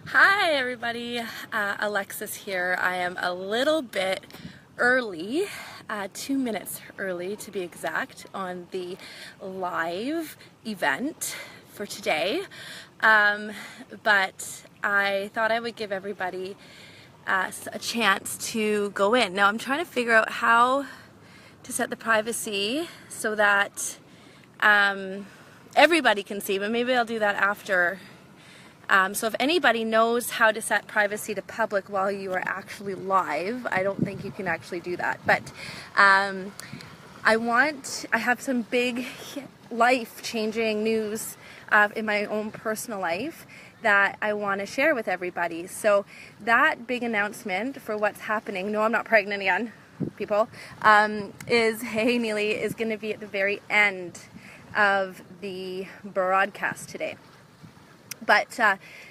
Hi everybody, Alexis here. I am a little bit early, 2 minutes early to be exact, on the live event for today. But I thought I would give everybody a chance to go in. Now I'm trying to figure out how to set the privacy so that everybody can see, but maybe I'll do that after. So if anybody knows how to set privacy to public while you are actually live, I don't think you can actually do that. But I have some big life-changing news in my own personal life that I want to share with everybody. So that big announcement for what's happening, no, I'm not pregnant again, people, is Hey Neely is going to be at the very end of the broadcast today. But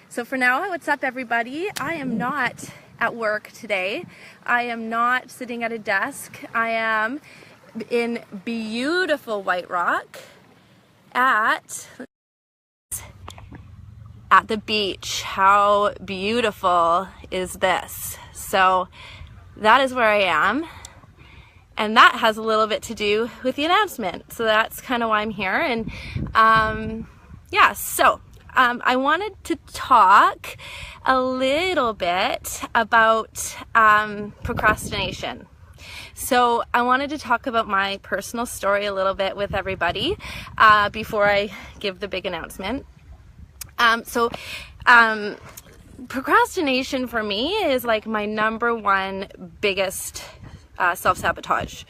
so for now, what's up everybody? I am not at work today. I am not sitting at a desk. I am in beautiful White Rock at the beach. How beautiful is this? So that is where I am. And that has a little bit to do with the announcement. So that's kind of why I'm here. And yeah, so I wanted to talk a little bit about procrastination. So I wanted to talk about my personal story a little bit with everybody before I give the big announcement. Procrastination for me is like my number one biggest self-sabotage.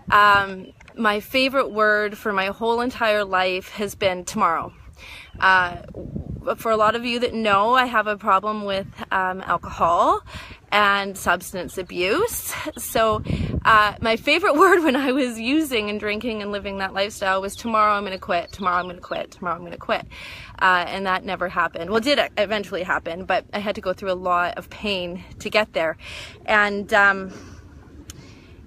My favorite word for my whole entire life has been tomorrow. For a lot of you that know, I have a problem with alcohol and substance abuse. So my favorite word when I was using and drinking and living that lifestyle was tomorrow I'm going to quit, tomorrow I'm going to quit, tomorrow I'm going to quit. And that never happened. Well, it did eventually happen, but I had to go through a lot of pain to get there. And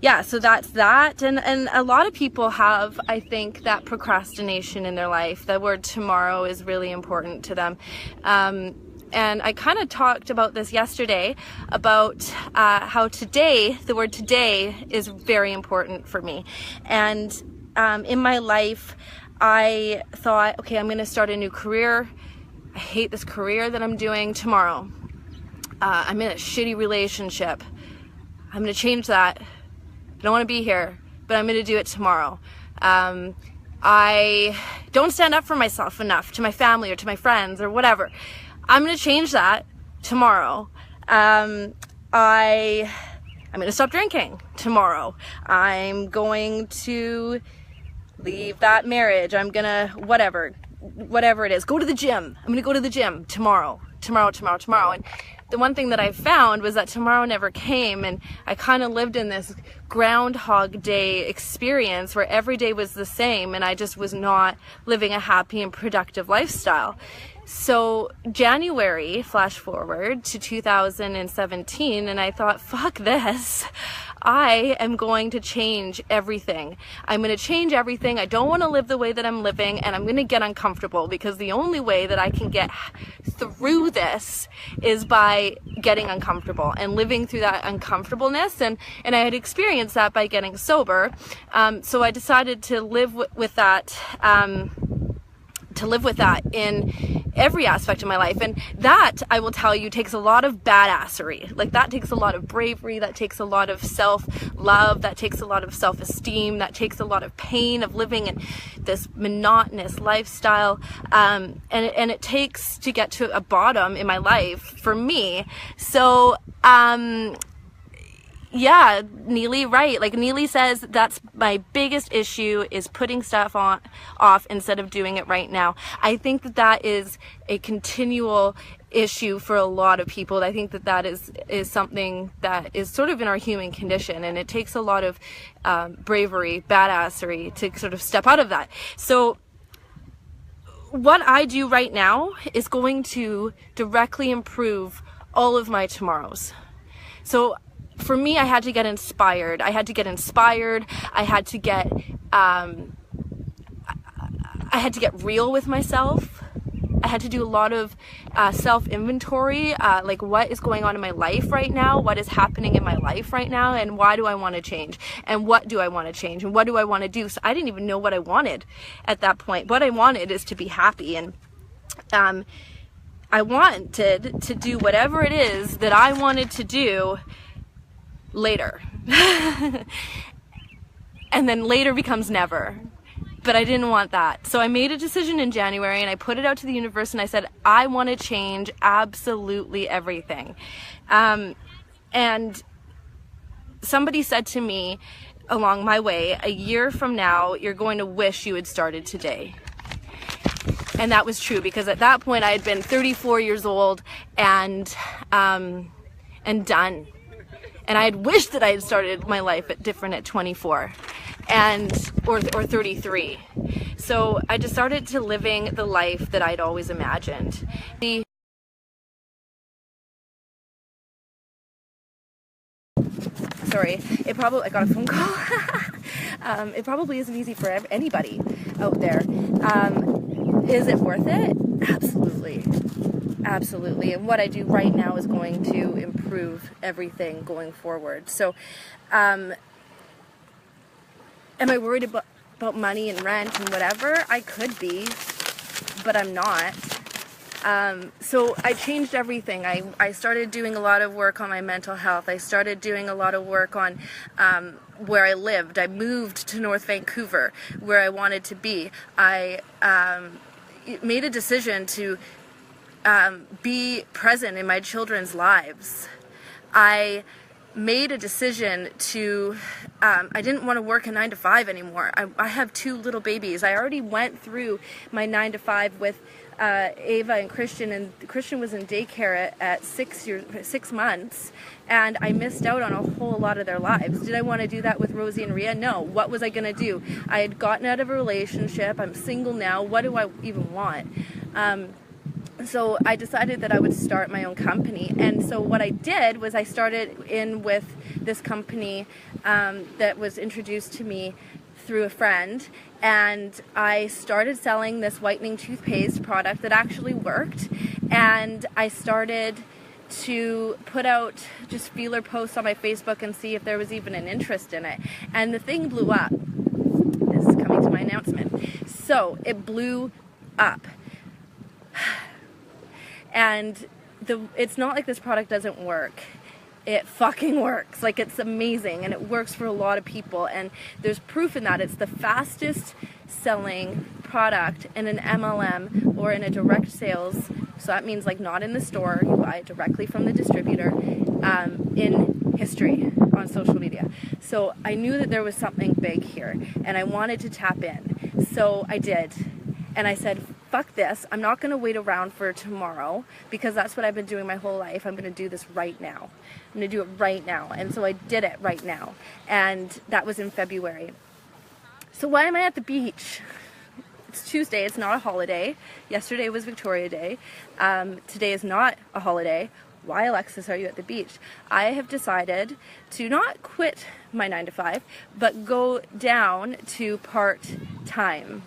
yeah, so that's that. And a lot of people have, I think, that procrastination in their life. The word tomorrow is really important to them. And I kind of talked about this yesterday, about how today, the word today, is very important for me. And in my life, I thought, okay, I'm going to start a new career. I hate this career that I'm doing tomorrow. I'm in a shitty relationship. I'm going to change that. I don't want to be here, but I'm going to do it tomorrow. I don't stand up for myself enough to my family or to my friends or whatever. I'm going to change that tomorrow. I'm going to stop drinking tomorrow. I'm going to leave that marriage. I'm going to whatever it is. Go to the gym. I'm going to go to the gym tomorrow. And the one thing that I found was that tomorrow never came, and I kind of lived in this Groundhog Day experience where every day was the same, and I just was not living a happy and productive lifestyle. So January, flash forward to 2017, and I thought, fuck this. I am going to change everything. I'm going to change everything. I don't want to live the way that I'm living, and I'm going to get uncomfortable, because the only way that I can get through this is by getting uncomfortable and living through that uncomfortableness. And I had experienced that by getting sober. So I decided to live with that, in every aspect of my life. And that, I will tell you, takes a lot of badassery. Like, that takes a lot of bravery, that takes a lot of self-love, that takes a lot of self-esteem, that takes a lot of pain of living in this monotonous lifestyle. And it takes to get to a bottom in my life for me. So, yeah, Neely, right. Like Neely says, that's my biggest issue, is putting stuff off instead of doing it right now. I think that is a continual issue for a lot of people. I think that is something that is sort of in our human condition, and it takes a lot of bravery, badassery to sort of step out of that. So what I do right now is going to directly improve all of my tomorrows. So for me, I had to get inspired. I had to get real with myself. I had to do a lot of self-inventory, like what is going on in my life right now, what is happening in my life right now, and why do I want to change, and what do I want to change, and what do I want to do. So I didn't even know what I wanted at that point. What I wanted is to be happy, and I wanted to do whatever it is that I wanted to do later. And then later becomes never. But I didn't want that. So I made a decision in January and I put it out to the universe and I said, I want to change absolutely everything. And somebody said to me along my way, a year from now, you're going to wish you had started today. And that was true, because at that point I had been 34 years old and done. And I had wished that I had started my life different at 24 or 33. So I just started to living the life that I'd always imagined. Sorry, I got a phone call. It probably isn't easy for anybody out there. Is it worth it? Absolutely. Absolutely. And what I do right now is going to improve everything going forward. So, am I worried about money and rent and whatever? I could be, but I'm not. So I changed everything. I started doing a lot of work on my mental health. I started doing a lot of work on where I lived. I moved to North Vancouver, where I wanted to be. I made a decision to be present in my children's lives. I made a decision to, I didn't want to work a 9-to-5 anymore. I have 2 little babies. I already went through my 9-to-5 with Ava and Christian, and Christian was in daycare at 6 months, and I missed out on a whole lot of their lives. Did I want to do that with Rosie and Rhea? No. What was I going to do? I had gotten out of a relationship. I'm single now. What do I even want? So I decided that I would start my own company. And so what I did was I started in with this company that was introduced to me through a friend, and I started selling this whitening toothpaste product that actually worked, and I started to put out just feeler posts on my Facebook and see if there was even an interest in it, and the thing blew up. This is coming to my announcement. So it blew up. And it's not like this product doesn't work. It fucking works. Like, it's amazing, and it works for a lot of people, and there's proof in that. It's the fastest selling product in an MLM or in a direct sales, so that means like not in the store, you buy it directly from the distributor, in history on social media. So I knew that there was something big here, and I wanted to tap in. So I did, and I said, fuck this, I'm not going to wait around for tomorrow, because that's what I've been doing my whole life. I'm going to do this right now. I'm going to do it right now. And so I did it right now. And that was in February. So why am I at the beach? It's Tuesday, it's not a holiday. Yesterday was Victoria Day. Today is not a holiday. Why, Alexis, are you at the beach? I have decided to not quit my 9-to-5, but go down to part-time.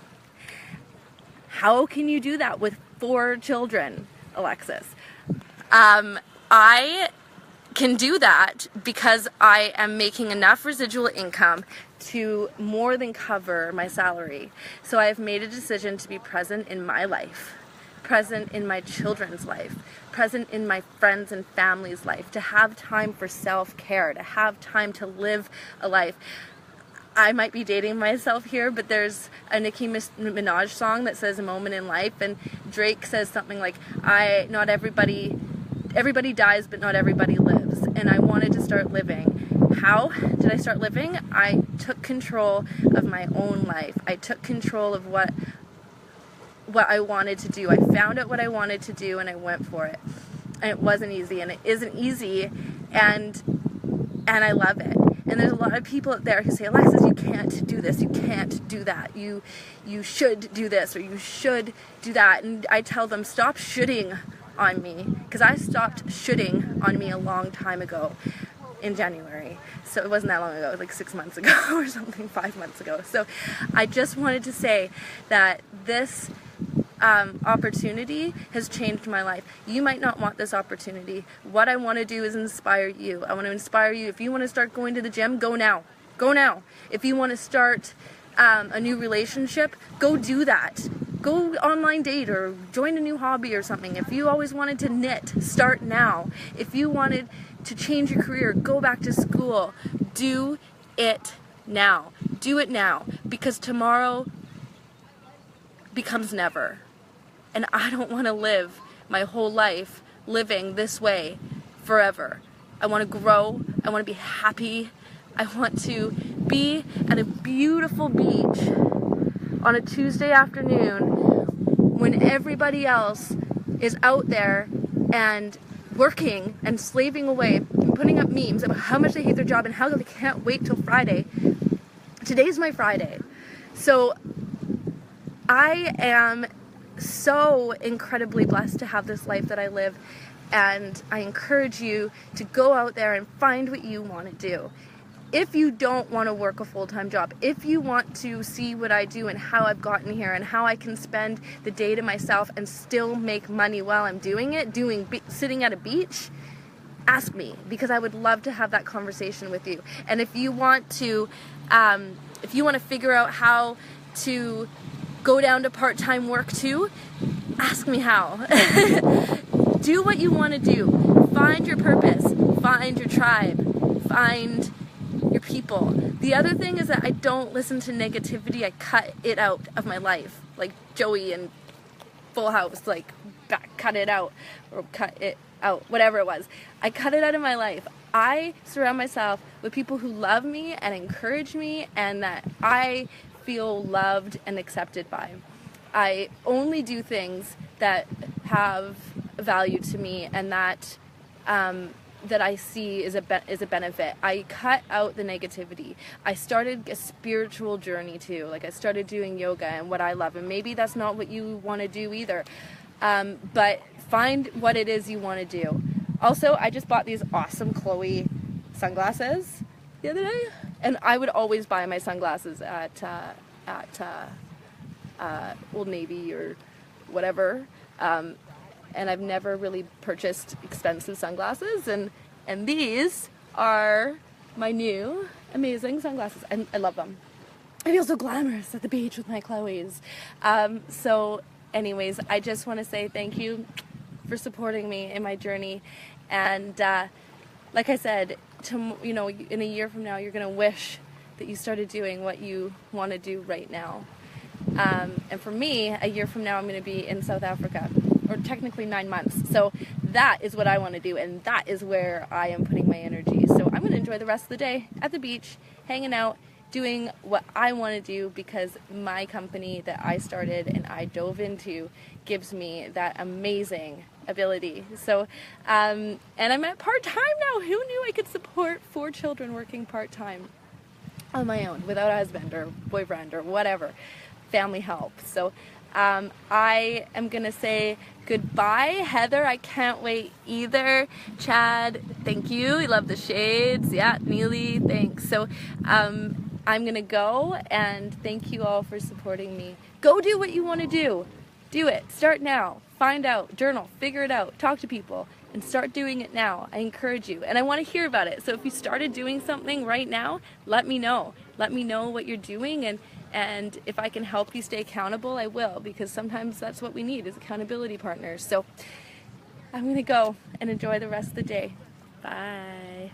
How can you do that with 4 children, Alexis? I can do that because I am making enough residual income to more than cover my salary. So I have made a decision to be present in my life, present in my children's life, present in my friends and family's life, to have time for self-care, to have time to live a life. I might be dating myself here, but there's a Nicki Minaj song that says "A Moment in Life," and Drake says something like, not everybody dies, but not everybody lives. And I wanted to start living. How did I start living? I took control of my own life. I took control of what I wanted to do. I found out what I wanted to do, and I went for it. And it wasn't easy, and it isn't easy, and I love it. And there's a lot of people out there who say, Alexis, you can't do this, you can't do that, you should do this, or you should do that. And I tell them, stop shoulding on me, because I stopped shoulding on me a long time ago in January. So it wasn't that long ago, like 6 months ago or something, 5 months ago. So I just wanted to say that this opportunity has changed my life. You might not want this opportunity. What I want to do is inspire you. I want to inspire you. If you want to start going to the gym, go now. Go now. If you want to start a new relationship, go do that. Go online date or join a new hobby or something. If you always wanted to knit, start now. If you wanted to change your career, go back to school. Do it now. Do it now, because tomorrow becomes never. And I don't want to live my whole life living this way forever. I want to grow. I want to be happy. I want to be at a beautiful beach on a Tuesday afternoon when everybody else is out there and working and slaving away and putting up memes about how much they hate their job and how they can't wait till Friday. Today's my Friday. So I am so incredibly blessed to have this life that I live, and I encourage you to go out there and find what you want to do. If you don't want to work a full-time job, if you want to see what I do and how I've gotten here and how I can spend the day to myself and still make money while I'm doing it, sitting at a beach, ask me, because I would love to have that conversation with you. And if you want to figure out how to go down to part-time work too, ask me how. Do what you want to do. Find your purpose. Find your tribe. Find your people. The other thing is that I don't listen to negativity. I cut it out of my life, like Joey and Full House, like cut it out, or cut it out, whatever it was. I cut it out of my life. I surround myself with people who love me and encourage me and that I feel loved and accepted by. I only do things that have value to me and that that I see is a benefit. I cut out the negativity. I started a spiritual journey too. Like I started doing yoga and what I love, and maybe that's not what you want to do either. But find what it is you want to do. Also, I just bought these awesome Chloe sunglasses the other day, and I would always buy my sunglasses at Old Navy or whatever. And I've never really purchased expensive sunglasses, and these are my new amazing sunglasses, and I love them. I feel so glamorous at the beach with my Chloes. So anyways, I just want to say thank you for supporting me in my journey, and like I said, in a year from now, you're going to wish that you started doing what you want to do right now. And for me, a year from now, I'm going to be in South Africa, or technically 9 months. So that is what I want to do, and that is where I am putting my energy. So I'm going to enjoy the rest of the day at the beach, hanging out, doing what I want to do, because my company that I started and I dove into gives me that amazing ability. So, and I'm at part-time now. Who knew I could support 4 children working part-time on my own without a husband or boyfriend or whatever, family help. So I am going to say goodbye. Heather, I can't wait either. Chad, thank you. You love the shades. Yeah, Neely, thanks. So I'm going to go, and thank you all for supporting me. Go do what you want to do. Do it. Start now. Find out. Journal. Figure it out. Talk to people. And start doing it now. I encourage you. And I want to hear about it. So if you started doing something right now, let me know. Let me know what you're doing, and if I can help you stay accountable, I will, because sometimes that's what we need, is accountability partners. So I'm going to go and enjoy the rest of the day. Bye.